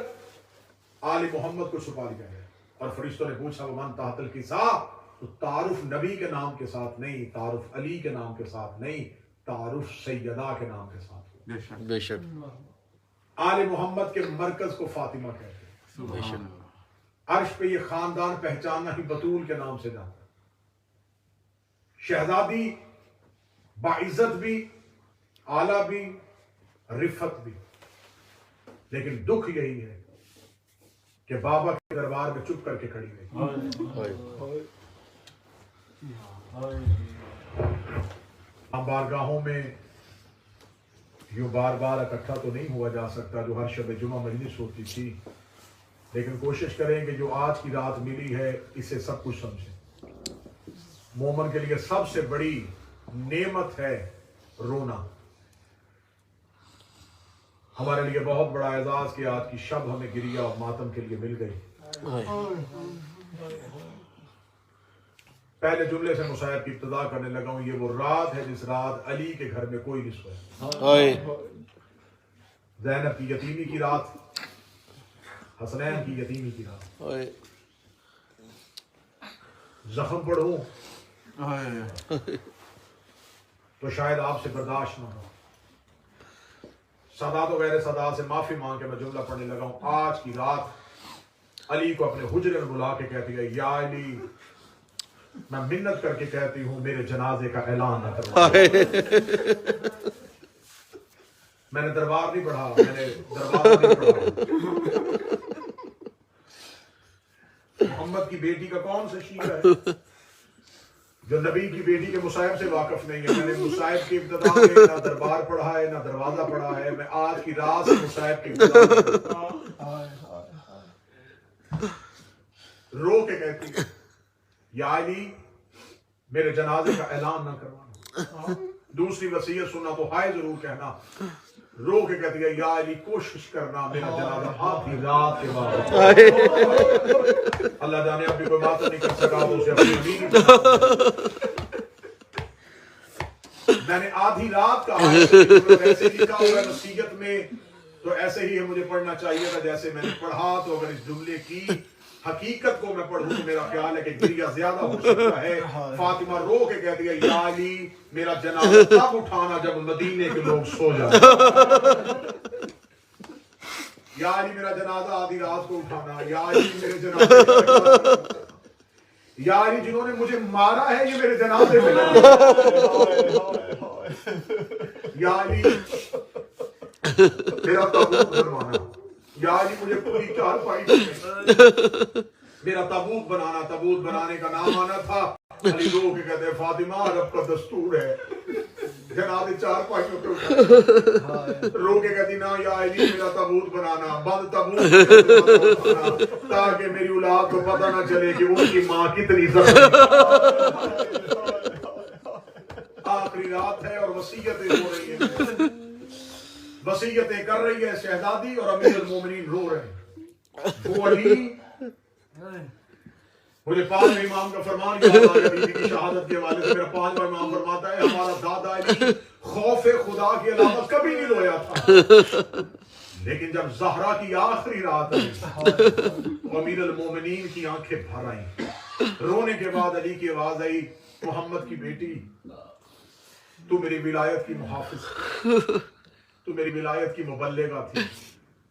آل محمد کو چھپا لیا گیا. اور فرشتوں نے پوچھا ومن تحت الکساء, تو تعارف نبی کے نام کے ساتھ نہیں, تعارف علی کے نام کے ساتھ نہیں, تعارف سیدہ کے نام کے ساتھ. بے شک. بے شک آل محمد کے مرکز کو فاطمہ کہتے ہیں. سبحان اللہ. عرش پہ یہ خاندان پہچاننا ہی بطول کے نام سے جاتا ہے. شہزادی باعزت بھی, اعلیٰ بھی, رفت بھی. لیکن دکھ یہی ہے کہ بابا کے دربار میں چپ کر کے کھڑی ہوئی. ہم بارگاہوں میں یوں بار بار اکٹھا تو نہیں ہوا جا سکتا جو ہر شب جمعہ مجلس ہوتی تھی, لیکن کوشش کریں کہ جو آج کی رات ملی ہے اسے سب کچھ سمجھیں. مومن کے لیے سب سے بڑی نعمت ہے رونا. ہمارے لیے بہت بڑا اعزاز کہ آج کی شب ہمیں گریہ اور ماتم کے لیے مل گئی. پہلے جملے سے مصائب کی ابتدا کرنے لگا ہوں. یہ وہ رات ہے جس رات علی کے گھر میں کوئی نہیں سویا. زینب کی یتیمی کی رات, حسنین کی یتیمی کی رات. زخم پڑھوں تو شاید آپ سے برداشت نہ ہو. سادات و غیر سادات سے معافی مانگ کے میں جملہ پڑھنے لگا ہوں. آج کی رات علی کو اپنے حجرے میں بلا کے کہتی ہے یا علی, میں منت کر کے کہتی ہوں میرے جنازے کا اعلان نہ کروا. میں نے دربار نہیں پڑھا, میں نے دربار نہیں پڑھا. محمد کی بیٹی کا کون سا شیعہ ہے جو نبی کی بیٹی کے مصائب سے واقف نہیں ہے؟ میں نے مصائب کی ابتدا میں نہ دربار پڑھا ہے نہ دروازہ پڑھا ہے. میں آج کی رات سے مصائب کی ابتدا رو کے کہتی ہوں یا علی میرے جنازے کا اعلان نہ کروانا. دوسری وصیت سننا تو ہائے ضرور کہنا. رو کے کہتی ہے یا علی کوشش کرنا میرا جنازہ آدھی رات کے بعد. اللہ جانے اب بھی کوئی بات نہیں کر سکا تو اسے اپنی امین میں نے آدھی رات کا ویسے لکھا ہوا ہے نصیحت میں تو ایسے ہی ہے مجھے پڑھنا چاہیے تھا جیسے میں نے پڑھا. تو اگر اس جملے کی حقیقت کو میں پڑھوں تو میرا خیال ہے کہ گریہ زیادہ ہو سکتا ہے. فاطمہ رو کے کہہ دیا یا علی میرا جنازہ تب اٹھانا جب مدینے کے لوگ سو جائیں. یا علی میرا جنازہ آدھی رات کو اٹھانا. یا علی میرے جنازے یا علی جنہوں نے مجھے مارا ہے یہ میرے جنازے میں یا علی میرا تابوت بنوانا. یا علی مجھے پوری چارپائی میرا تابوت بنانا. تابوت بنانے کا نام آنا تھا. علی رو کے کہتے ہیں فاطمہ عرب کا دستور ہے جنازے چارپائیوں پہ اٹھانا. رو کے کہتی نا یا علی میرا تابوت بنانا. بند تابوت بنانا تاکہ میری اولاد کو پتہ نہ چلے کہ ان کی ماں کتنی آخری رات ہے اور وصیتیں ہو رہی ہیں. وصیتیں کر رہی ہے شہزادی اور امیر المومنین رو رہے ہیں. وہ علی مجھے 5 امام کا فرمان یاد آ گیا بی بی کی شہادت کے حوالے سے. میرا 5واں امام فرماتا ہے ہمارا دادا علی خوف خدا کی علامت کبھی نہیں رویا تھا لیکن جب زہرا کی آخری رات آئی امیر المومنین کی آنکھیں بھر آئیں. رونے کے بعد علی کی آواز آئی محمد کی بیٹی تو میری ولایت کی محافظ تو میری ولایت کی مبلغہ تھی.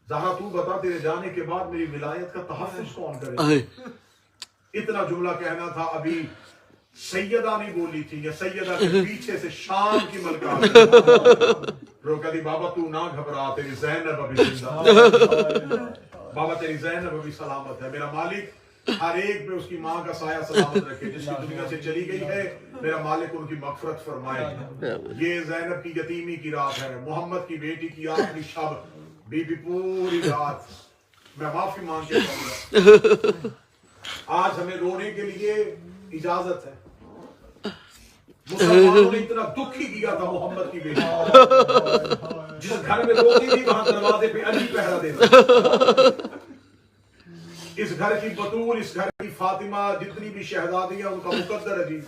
زہرا تو بتا تیرے جانے کے بعد میری ولایت کا تحفظ کون کرے. اتنا جملہ کہنا تھا ابھی سیدہ نہیں بولی تھی. یا سیدہ کے پیچھے سے شام کی ملکہ رو کہتی بابا تو نہ گھبرا تیری زینب ابھی زندہ بابا تیری زینب ابھی سلامت ہے. میرا مالک ہر ایک پہ اس کی ماں کا سایہ سلامت رکھے. جس کی دنیا سے چلی گئی ہے میرا مالک ان کی مغفرت فرمائے. یہ زینب کی یتیمی کی رات ہے. محمد کی بیٹی کی آخری شب. بی بی پوری رات میں معافی مانگ کے کہوں گا آج ہمیں رونے کے لیے اجازت ہے. مسلمانوں نے اتنا دکھ ہی دیا تھا محمد کی بیٹی جس گھر میں روتی تھی وہاں دروازے پہ علی پہرا دیتا. اس گھر کی بطول اس گھر کی فاطمہ جتنی بھی شہزادیاں ان کا مقدر عجیب.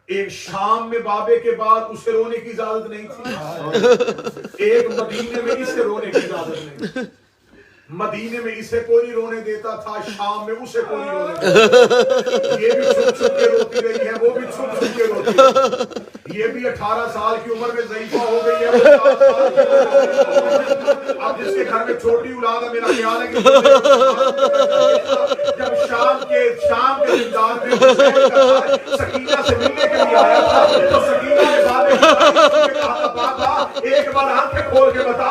ایک شام میں بابے کے بعد اسے رونے کی اجازت نہیں تھی. ایک مدینے میں اسے رونے کی اجازت نہیں. مدینے میں اسے کوئی نہیں رونے دیتا تھا. شام میں اسے کوئی نہیں رونے دیتا. یہ بھی چھپ چھپ کے روتی رہی ہے وہ بھی چھپ چھپ کے روتی ہے. یہ بھی 18 سال کی عمر میں ضعیفہ ہو گئی ہے. اب جس کے گھر میں چھوٹی اولاد ہے میرا خیال ہے کہ جب شام کے زندان میں سکینہ سے ملنے کے لیے آیا تھا تو سکینہ نے بابا ایک بار آنکھیں کھول کے بتا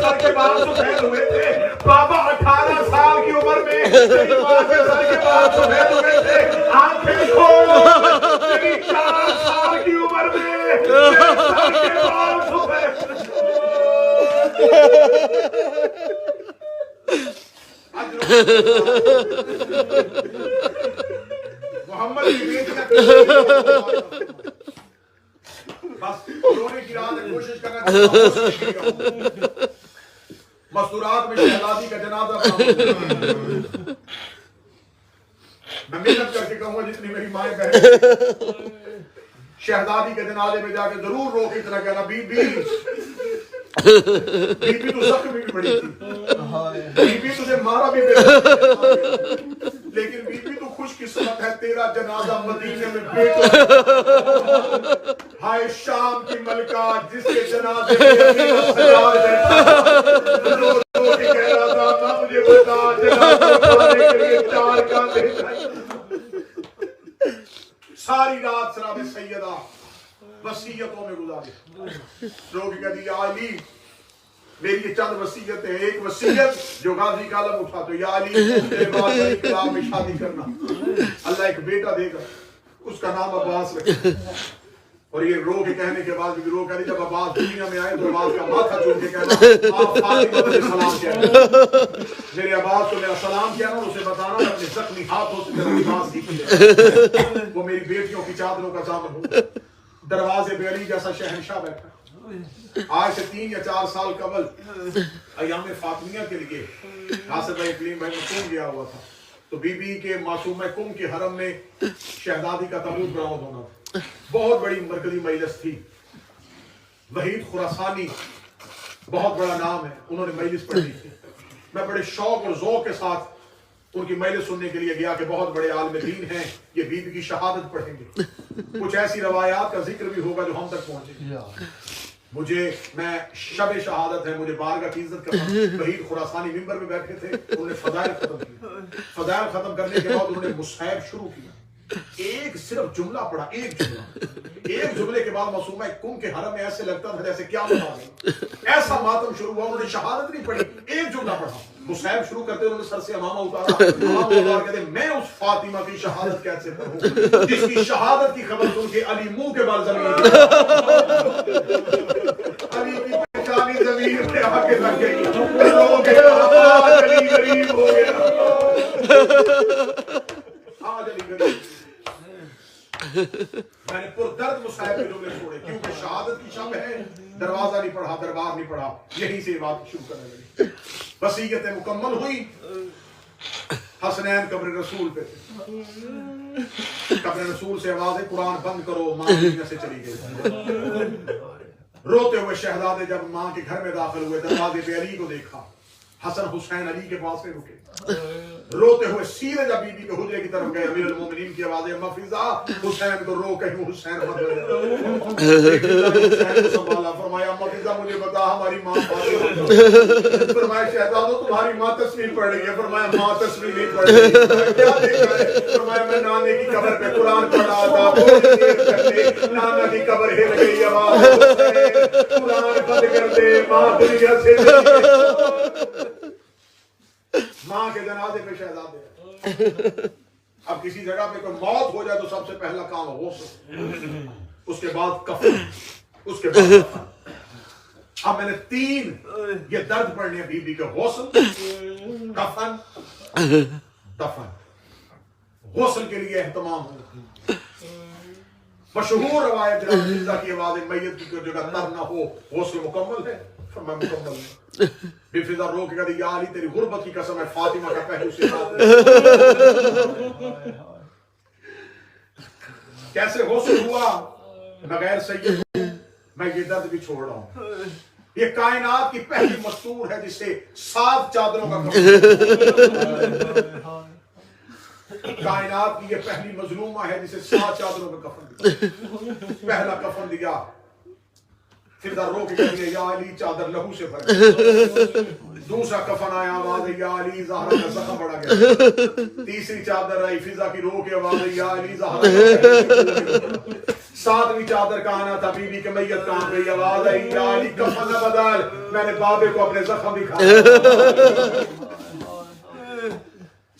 سر کے بال سفید ہوئے تھے. بابا 18 سال کی عمر میں تیری ماں کے سر کے بال سفید ہوئے تھے. آنکھیں کھول تیری 4 سال کی عمر میں سر کے بال سفید. محمد کی بیٹی کا بس رونے کی رات میں کوشش کرنا مستورات میں شہزادی کا جنازہ میں محنت کر کے کہوں گا جتنی میری مائیں بہن شہزادی کے جنازے میں جا کے ضرور رو کے اتنا کہنا بی بی تو زخمی بھی بڑی تھی. بی بی تجھے مارا بھی لیکن بی بی تو خوش قسمت ہے تیرا جنازہ مدینے میں بیٹا. ہائے شام کی ملکہ جس کے جنازے میں سجاد بیٹھا رو رو کے کہہ رہا تھا مجھے بتا جنازے کھانے کے لیے 4 کاندھے چاہیے. ساری رات سراب سیدہ وصیتوں میں گزاری. لوگ کہتی یا علی میری یہ چند وصیت ہے. ایک وصیت جو غازی کا علم اٹھا تو یا علی میرے بعد انقلاب میں شادی کرنا. اللہ ایک بیٹا دے گا اس کا نام عباس رکھے. اور یہ رو کے کہنے کے بعد بھی رو کہہ رہی جب عباس دنیا میں آئے تو عباس کا ماتھا چوم کے کہنا آپ فاطمہ مجھے سلام کہنا. میرے عباس کو میرا سلام کہنا اسے بتانا میں اپنے زخمی ہاتھوں سے میرا لباس سیکھی وہ میری بیٹیوں کی چادروں کا ضامن ہو. دروازے پہ علی جیسا شہنشاہ بیٹھا. آج سے 3 یا 4 سال قبل ایام فاطمیہ کے لیے ناصر بھائی کلیم بھائی مکوم گیا ہوا تھا تو بی بی کے معصومہ کم کے حرم میں شہزادی کا تابوت برآمد ہونا تھا. بہت بڑی مرکزی مجلس تھی. وحید خراسانی بہت بڑا نام ہے انہوں نے مجلس پڑھی تھی. میں بڑے شوق اور ذوق کے ساتھ ان کی مجلس سننے کے لیے گیا کہ بہت بڑے عالم دین ہیں، یہ بی بی کی شہادت پڑھیں گے، کچھ ایسی روایات کا ذکر بھی ہوگا جو ہم تک پہنچے گی۔ میں شب شہادت ہے، مجھے بارگاہ کی عزت کرنا، وحید خراسانی ممبر میں بیٹھے تھے، انہوں نے فضائل ختم کیا، فضائل ختم کرنے کے بعد انہوں نے مصحف شروع کیا، ایک صرف جملہ پڑھا، ایک جملے کے بعد معصومہ کم کے حرم میں ایسے لگتا تھا جیسے کیا بتا گیا، ایسا ماتم شروع ہوا، انہوں نے شہادت نہیں پڑھی، ایک جملہ پڑھا، مصحف شروع کرتے انہوں نے سر سے امامہ اتارا، کہتے میں اس فاطمہ کی شہادت کیسے پڑھوں جس کی شہادت کی خبر سن کے علی منہ کے بال زمین علی کی پہچانی زمین پہ آ کے لگ گئی، لوگ آج علی غریب ہو گیا، آج علی غریب۔ میں نے پردرد مصحف کے جملے چھوڑے کیونکہ شہادت کی شب ہے، دروازہ نہیں پڑھا، دربار نہیں پڑھا، یہیں سے بات شروع کرنے لگی۔ وصیت مکمل ہوئی، حسنین قبر رسول پہ تھے، قبر رسول سے آواز ہے قرآن بند کرو، ماں دنیا سے چلی گئی۔ روتے ہوئے شہزادے جب ماں کے گھر میں داخل ہوئے، دروازے پہ علی کو دیکھا، حسن حسین علی کے پاس سے رکے، روتے ہوئے سیدھے جب بی بی کے حجرے کی طرف گئے، امیر المومنین کی آواز ہے اما فضا، حسین کو رو کہیں حسین مت لے، فرمایا اما فضا مجھے بتا ہماری ماں فاطمہ، فرمایا شہزادو تمہاری ماں تصویر پڑھ رہی ہے، فرمایا ماں تصویر نہیں پڑھ رہی ہے، کیا دیکھا ہے؟ فرمایا میں نانے کی قبر پہ قرآن پڑھ رہا تھا، تھوڑی دیر پہلے نانا کی قبر ہل گئی، آواز حسین قرآن بند کر دے، ماں دنیا سے ماں کے جنازے پہ شہزادے۔ اب کسی جگہ پہ کوئی موت ہو جائے تو سب سے پہلا کام غسل، اس کے بعد کفن، اس کے بعد کفن۔ اب میں نے 3 یہ درد پڑھنے بی بی کے، غسل، کفن، دفن۔ غسل کے لیے اہتمام ہو، مشہور روایت جناب مرزا کی آواز ہے میت کی کوئی جگہ تر نہ ہو، غسل مکمل ہے، فرمایا مکمل ہے۔ بی فضا رو کے کہتے یا علی تیری غربت کی قسم ہے، فاطمہ کا پہلو سے کیسے غسل ہوا بغیر سید، میں یہ درد بھی چھوڑ رہا ہوں۔ یہ کائنات کی پہلی مستور ہے جسے 7 چادروں کا کفن، کائنات کی یہ پہلی مظلومہ ہے جسے 7 چادروں کا کفن دیا، پہلا کفن دیا، فضا رو کے کہتی ہے یا علی چادر لہو سے بھر، دوسرا کفن آیا، آواز ہے یا علی زہرا کا زخم بڑھا گیا، تیسری چادر آئی، فضا کی رو کے آواز ہے یا علی زہرا کا، 7ویں چادر کا آنا تھا، بی بی کے میت کہاں گئی، آواز ہے یا علی کفن نہ بدل، میں نے بابے کو اپنے زخم دکھایا۔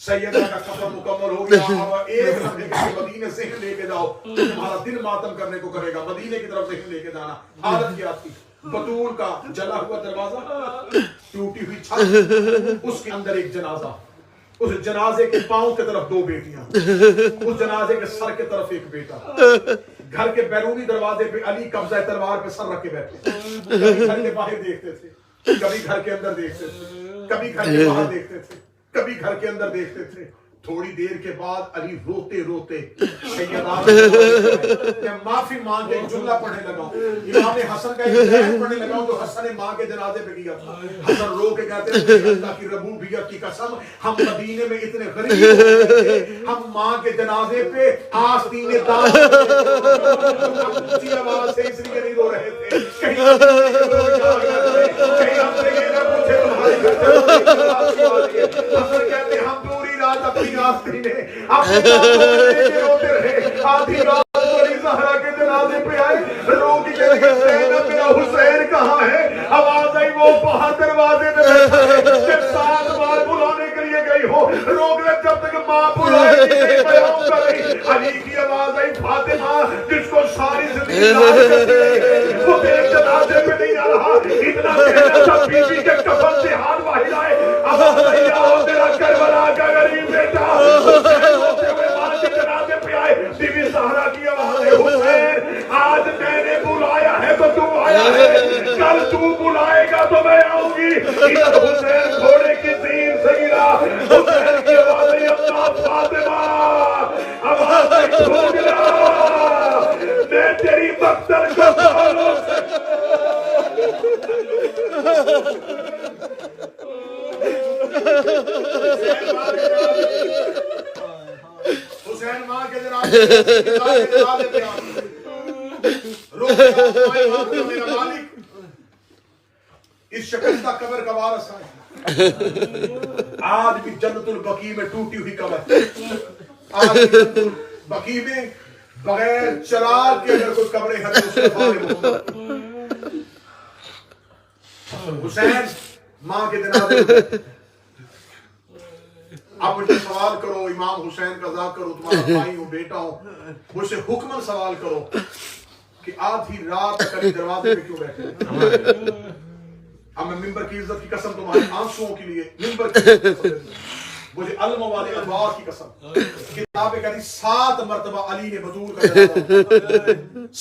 سیدہ کا کفن مکمل ہو گیا، اب ایک لمحے کے مدینے ذہن لے کے جاؤ، تمہارا دل ماتم کرنے کو کرے گا، مدینے کی طرف ذہن لے کے جانا۔ حالت کیا تھی؟ بطول کا جلا ہوا دروازہ، ٹوٹی ہوئی چھت، اس کے اندر ایک جنازہ، اس جنازے کے پاؤں کی طرف 2 بیٹیاں، اس جنازے کے سر کی طرف ایک بیٹا، گھر کے بیرونی دروازے پہ علی قبضہ تلوار پہ سر رکھ کے بیٹھے، کبھی گھر کے باہر دیکھتے تھے، کبھی گھر کے اندر دیکھتے تھے، کبھی گھر کے باہر دیکھتے تھے، کبھی گھر کے اندر دیکھتے تھے۔ تھوڑی دیر کے بعد علی روتے روتے میں معافی مانگ کے ایک جملہ پڑھنے لگا ہوں، امام حسن کا ایک بیت پڑھنے لگا ہوں جو حسن ماں کے جنازے پہ کیا تھا۔ حسن رو کے کہتے ہیں اللہ کی ربوبیت کی قسم، ہم مدینے میں اتنے غریب ہو گئے تھے، ہم ماں کے جنازے پہ آستین دان اونچی آواز سے اس لیے نہیں رو رہے تھے کہیں ہم سے یہ نہ پوچھے تمہاری حسن کہتے ہیں ہم پوری رات اپنی آستین اپنی جانوں روتے رہے، آدھی رات علی زہرا کے جنازے پہ آئے، رو کی کہتے ہیں زینب میرا حسین کہاں ہے؟ آواز آئی وہ باہر دروازے میں بیٹھا ہے، جب 7 بار بلانے کے لیے گئی ہو، روک لے جب تک ماں بلائے نہیں بیان کر رہی۔ علی کی آواز آئی فاطمہ جس کو ساری زندگی لاج کرتی ہے وہ تیرے جنازے پہ نہیں آ رہا، اتنا کہنا تھا بی بی کے کفن سے ہاتھ باہر آئے، آواز آئی آؤ تیرا کربلا کا غریب بیٹا حسین ہوتے ہوئے ماں کے جنازے پہ آئے۔ بی بی زہرا کی آواز ہے حسین آج میں نے بلایا ہے تو تم آیا ہے، کل تو بلائے گا تو میں آؤں گی۔ ادھر حسین گھوڑے کی زین سے گرا، حسین کی آواز ہے اپنا فاطمہ، آواز ہے ڈھونڈ لا میں تیری مقتل کو سالوں سے حسین ماں کے جنازے پہ رو میرا مالک اس شکستہ قبر کا وارث ہے. آج بھی جنت البقیع میں ٹوٹی ہوئی قبر، آج بھی جنت البقیع میں بغیر چراغ کے اگر کوئی قبریں ہیں تو مصطفیٰ محمد. حسین ماں کے جنازے. آپ مجھے سوال کرو امام حسین کا ذات کرو، تمہارا بھائی ہوں بیٹا ہوں، مجھ سے حکمن سوال کرو کہ آدھی رات کبھی دروازے پہ کیوں بیٹھے؟ اب میں ممبر کی عزت کی قسم تمہارے آنسوؤں کے لیے ممبر کی عزت کی قسم، مجھے علم والے ادوار کی قسم، کتابیں کہتی 7 مرتبہ علی نے بطول کا جنازہ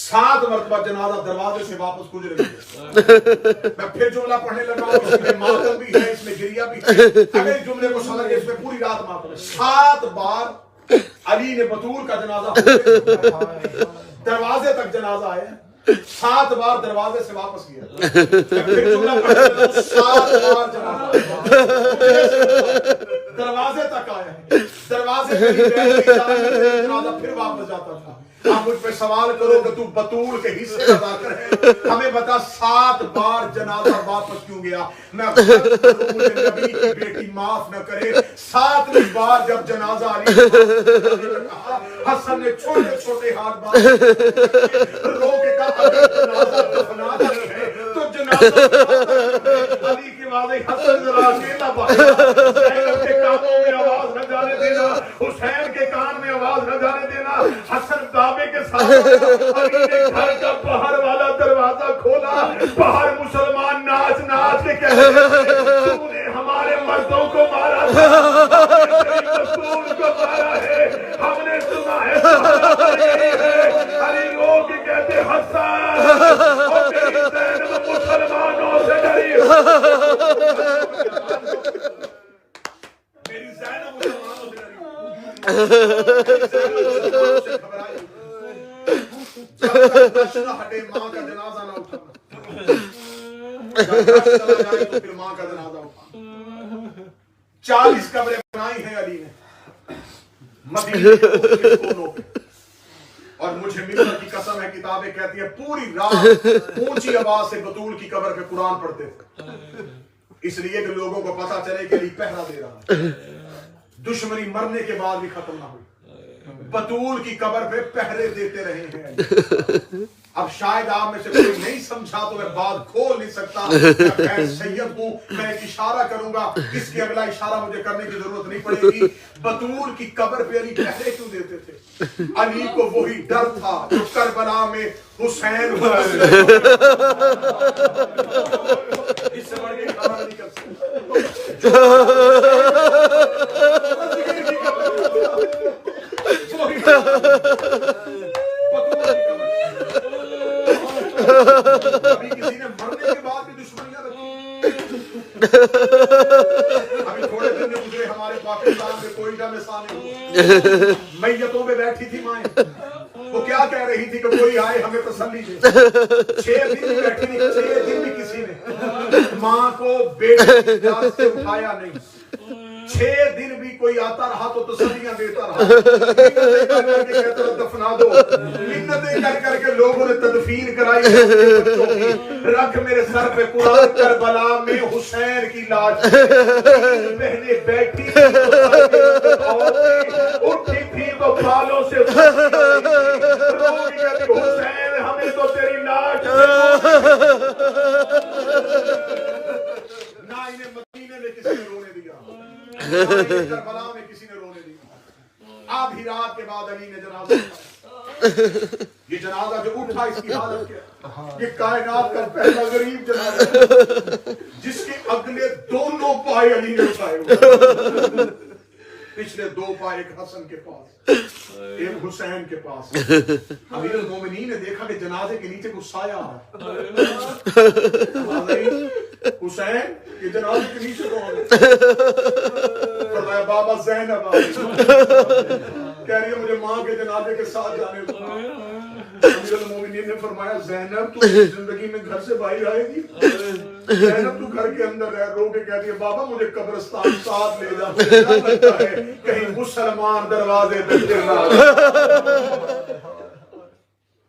7 مرتبہ جنازہ دروازے سے واپس گزر گیا. میں پھر جملہ پڑھنے لگا ہوں، اس میں ماتم بھی ہے، اس میں گریہ بھی ہے. اگر اس جملے کو سمجھ گئے اس میں پوری رات ماتم ہے. 7 بار علی نے بطول کا جنازہ دروازے تک جنازہ آیا، 7 بار دروازے سے واپس گیا. پھر جملہ پڑھنے لگا ہوں، 7 بار جنازہ دروازے تک آیا، دروازے پہ جنازہ پھر واپس جاتا تھا. آپ مجھ پہ سوال کرو کہ تو بطول کے حصے کا ذاکر ہے، ہمیں بتا 7 بار جنازہ واپس کیوں گیا؟ میں غلط کروں، مجھے نبی کی بیٹی معاف نہ کرے. 7ویں بار جب جنازہ علی کہا، حسن نے چھوٹے چھوٹے ہاتھ باندھے رو کے کہا اگر جنازہ دفنا نہیں ہے تو جنازہ علی کی واضح حسن ذرا اکیلا باہر زینب کے کانوں میں آواز نہ جانے دینا، حسین کے کان میں آواز نہ جانے دینا. حسن دعوے کے ساتھ علی نے گھر کا باہر والا دروازہ کھولا. باہر مسلمان ناچ ناچ کے کہہ رہے تھے تو نے ہمارے مردوں کو مارا تھا، ہم نے تیری رسول کو مارا ہے، ہم نے سنا ہے علی رو کے کہتے حسن اور میری زینب مسلمانوں سے ڈری، میری زینب مسلمانوں سے ڈری. جب تک نشہ ہٹے ماں کا جنازہ نہ اٹھانا، جب نشہ چلا جائے تو پھر ماں کا جنازہ اٹھانا. 40 قبریں بنائی ہیں علی نے مدینے کے کونوں پہ، اور مجھے ممبر کی قسم ہے کتابیں کہتی ہیں پوری رات اونچی آواز سے بطول کی قبر پہ قرآن پڑھتے تھے، اس لیے کہ لوگوں کو پتا چلے کہ علی پہرا دے رہا ہے، دشمنی مرنے کے بعد بھی ختم نہ ہوئی. بطول کی قبر پہ پہرے دیتے رہے ہیں. اب شاید آپ میں سے کوئی نہیں سمجھا تو میں بات کھول نہیں سکتا. میں سید ہوں، میں ایک اشارہ کروں گا، اس کے اگلا اشارہ مجھے کرنے کی ضرورت نہیں پڑے گی. بطول کی قبر پہ علی پہرے کیوں دیتے تھے؟ علی کو وہی ڈر تھا جو کربلا میں حسین کو اس سے بڑھ کے کھڑا نہیں کر سکتا. ابھی کسی نے مرنے کے بعد بھی دشمنیاں رکھی. ابھی تھوڑے دن میں گزرے ہمارے پاکستان میں کوئٹہ میں سامنے میتوں میں بیٹھی تھی مائیں، وہ کیا کہہ رہی تھی کہ کوئی آئے ہمیں تسلی دے. 6 دن بھی بیٹھی نہیں، 6 دن بھی کسی نے ماں کو بیٹے کی جان سے اٹھایا نہیں. 6 دن بھی کوئی آتا رہا تو تسلیاں دیتا رہا، منتیں کر کر کے کہتا رہا دفنا دو، منتیں کر کر کے لوگوں نے تدفین کرائی بچوں کی. رکھ میرے سر پہ قرآن کربلا میں حسین کی لاش، بہنیں بیٹھی اٹھی تھی تو بالوں سے حسین ہمیں تو تیری لاش نہ انہیں مدینے میں کسی نے رونے دیا، کربلا میں کسی نے رونے دیا. آدھی رات کے بعد علی نے جنازہ اٹھایا. یہ جنازہ جو اٹھا اس کی حالت کیا؟ یہ کائنات کا پہلا غریب جنازہ جس کے اگلے دونوں پائے علی نے اٹھائے ہوئے. پچھلے 2 پائے ایک حسن کے پاس، ایک حسین کے پاس. امیر المومنین نے دیکھا کہ جنازے کے نیچے کچھ سایہ آ رہا ہے. حسین یہ جنازے کے نیچے کون ہے؟ فرمایا بابا زینب آ گئی. کہہ رہی ہے مجھے ماں کے جنازے کے ساتھ جانے دو. امیر المومنین نے فرمایا زینب تو زندگی میں گھر سے باہر آئے گی؟ زینب تو گھر کے اندر رہ. رو کے کہتی ہے بابا مجھے قبرستان ساتھ لے جا. مجھے ڈر لگتا ہے کہیں مسلمان دروازے پہ گر نہ آئے.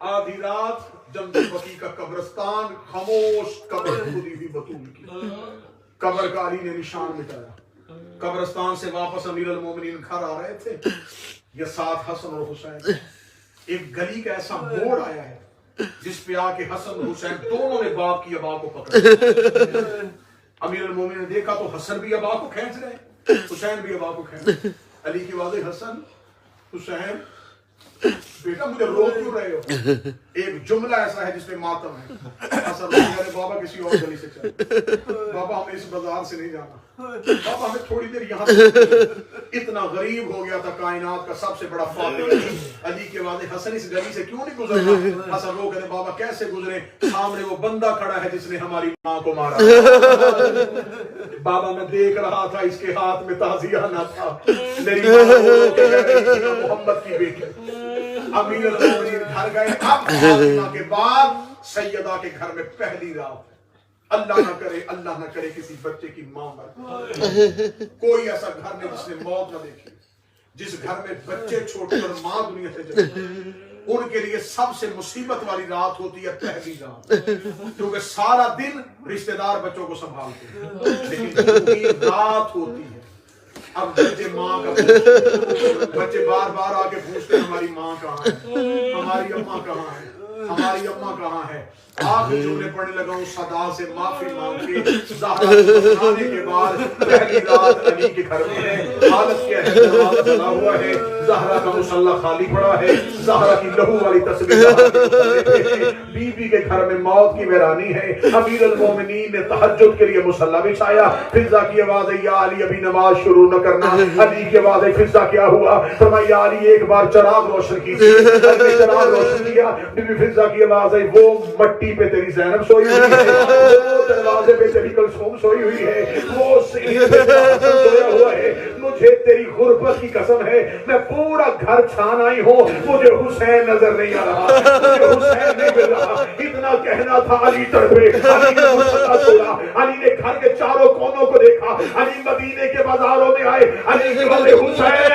آدھی رات جنگل بقیع کا قبرستان خاموش قبر کھلی ہوئی بطول کی. قبر کا علی نے نشان مٹایا. قبرستان سے واپس امیر المومنین گھر آ رہے تھے. یہ ساتھ حسن اور حسین. ایک گلی کا ایسا موڑ آیا ہے جس پہ آ کے حسن اور حسین دونوں نے باپ کی ابا کو پکڑا. امیر المومنین نے دیکھا تو حسن بھی ابا کو کھینچ رہے, حسین بھی ابا کو کھینچ رہے. علی کی آواز حسن حسین بیٹا مجھے رو کیوں رہے ہو؟ ایک جملہ ایسا ہے جس میں ماتم ہے. حسن کہے بابا کسی اور گلی سے چل, بابا ہمیں اس بازار سے نہیں جانا, بابا ہمیں تھوڑی دیر یہاں سے. اتنا غریب ہو گیا تھا کائنات کا سب سے بڑا فاتح علی. علی کے بعد حسن اس گلی سے کیوں نہیں گزرنا؟ حسن رو کہتے بابا کیسے گزرے, سامنے وہ بندہ کھڑا ہے جس نے ہماری ماں کو مارا. بابا میں دیکھ رہا تھا اس کے ہاتھ میں تعزیہ نہ تھا. میری ماں محمد کی بیٹی. امیر المومنین گھر گئے. اب فاطمہ کے بعد سیدہ کے گھر میں پہلی رات. اللہ نہ کرے کسی بچے کی ماں مر. کوئی ایسا گھر نہیں جس نے موت نہ دیکھی. جس گھر میں بچے چھوٹے اور ماں دنیا سے چلے, ان کے لیے سب سے مصیبت والی رات ہوتی ہے پہلی رات, کیونکہ سارا دن رشتہ دار بچوں کو سنبھالتے ہیں, لیکن رات ہوتی ہے. اب بچے ماں کا بچے بار بار آ کے پوچھتے ہیں ہماری ماں کہاں ہے, ہماری اماں کہاں ہے, ہماری اماں کہاں ہے. آخر جملے پڑھنے لگا ہوں صدا سے معافی مانگ کے. زہرا کو بتانے کے بعد پہلی رات علی کے گھر میں ہے. حالت کیا ہے, دروازہ بنا ہوا ہے, زہرا کا مصلی خالی پڑا ہے, زہرا کی لہو والی تصویر بی بی کے گھر میں موت کی ویرانی ہے. امیر المومنین نے تہجد کے لیے مصلی بچھایا. فضا کی آواز ہے یا علی ابھی نماز شروع نہ کرنا. علی کی آواز ہے فضا کیا ہوا؟ فرمایا یا علی ایک بار چراغ روشن کیجیے. چراغ روشن کیا. بی بی فضا کی آواز ہے وہ مٹی پہ تیری زینب سوئی ہوئی ہے, وہ دروازے پہ تیری کلثوم سوئی ہوئی ہے, وہ سینے پہ حسن سویا ہوا ہے. مجھے تیری غربت کی قسم ہے میں پورا گھر چھان آئی ہوں, مجھے حسین نظر نہیں آ رہا, مجھے حسین نہیں مل رہا. اتنا کہنا تھا علی تڑپے. علی نے مصلی چھوڑا. علی نے گھر کے چاروں کونوں کو دیکھا. علی مدینے کے بازاروں میں آئے. علی کے والے حسین